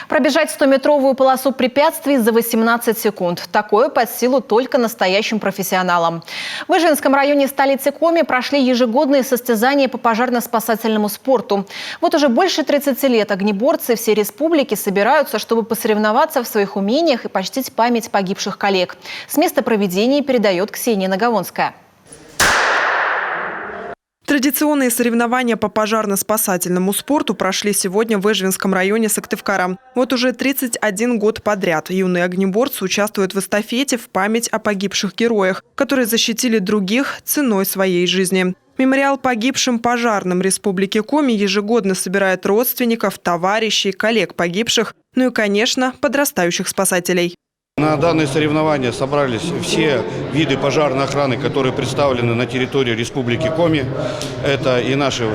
Пробежать 100-метровую полосу препятствий за 18 секунд. Такое под силу только настоящим профессионалам. В Ижевском районе столицы Коми прошли ежегодные состязания по пожарно-спасательному спорту. Вот уже больше 30 лет огнеборцы всей республики собираются, чтобы посоревноваться в своих умениях и почтить память погибших коллег. С места проведения передает Ксения Наговонская. Традиционные соревнования по пожарно-спасательному спорту прошли сегодня в Ижевском районе Сыктывкара. Вот уже 31 год подряд юные огнеборцы участвуют в эстафете в память о погибших героях, которые защитили других ценой своей жизни. Мемориал погибшим пожарным Республики Коми ежегодно собирает родственников, товарищей, коллег погибших, ну и, конечно, подрастающих спасателей. На данные соревнования собрались все виды пожарной охраны, которые представлены на территории Республики Коми. Это и наши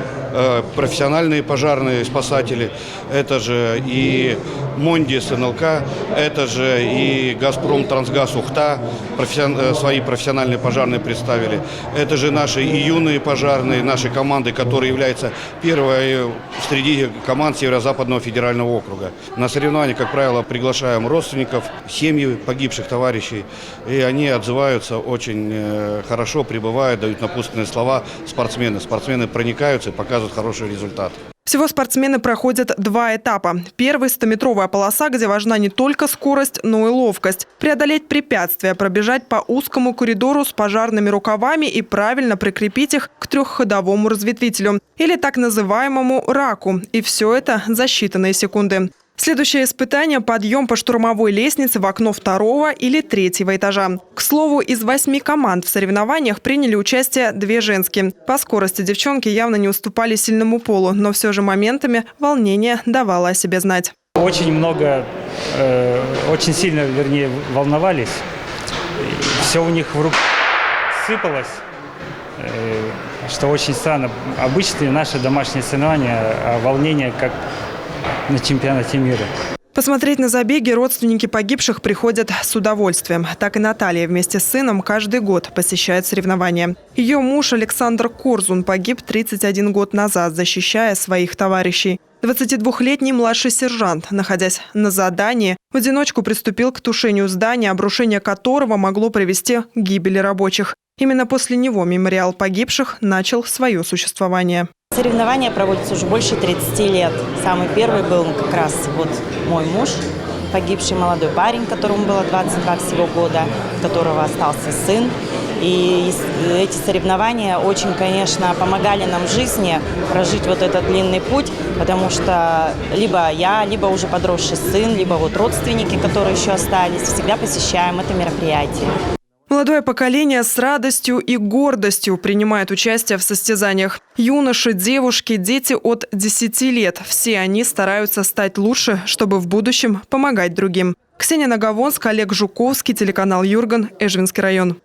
профессиональные пожарные спасатели, это же и Монди СНЛК, это же и Газпром Трансгаз Ухта, свои профессиональные пожарные представили. Это же наши и юные пожарные, наши команды, которые являются первой среди команд Северо-Западного федерального округа. На соревнования, как правило, приглашаем родственников, семьи погибших товарищей, и они отзываются очень хорошо, прибывают, дают напутственные слова спортсмены. Спортсмены проникаются и показывают хороший результат. Всего спортсмены проходят 2 этапа. Первый – 100-метровая полоса, где важна не только скорость, но и ловкость. Преодолеть препятствия, пробежать по узкому коридору с пожарными рукавами и правильно прикрепить их к трехходовому разветвителю, или так называемому раку. И все это за считанные секунды. Следующее испытание – подъем по штурмовой лестнице в окно 2-го или 3-го этажа. К слову, из 8 команд в соревнованиях приняли участие 2 женские. По скорости девчонки явно не уступали сильному полу, но все же моментами волнение давало о себе знать. Очень сильно, волновались. Все у них в руках сыпалось, что очень странно. Обычные наши домашние соревнования, а волнение как на чемпионате мира. Посмотреть на забеги родственники погибших приходят с удовольствием. Так и Наталья вместе с сыном каждый год посещает соревнования. Ее муж Александр Корзун погиб 31 год назад, защищая своих товарищей. 22-летний младший сержант, находясь на задании, в одиночку приступил к тушению здания, обрушение которого могло привести к гибели рабочих. Именно после него мемориал погибших начал свое существование. Соревнования проводятся уже больше 30 лет. Самый первый был как раз вот мой муж, погибший молодой парень, которому было 22 всего года, у которого остался сын. И эти соревнования очень, конечно, помогали нам в жизни прожить вот этот длинный путь, потому что либо я, либо уже подросший сын, либо вот родственники, которые еще остались, всегда посещаем это мероприятие. Молодое поколение с радостью и гордостью принимает участие в состязаниях. Юноши, девушки, дети от 10 лет. Все они стараются стать лучше, чтобы в будущем помогать другим. Ксения Наговонская, Олег Жуковский, телеканал Юрган, Ижевский район.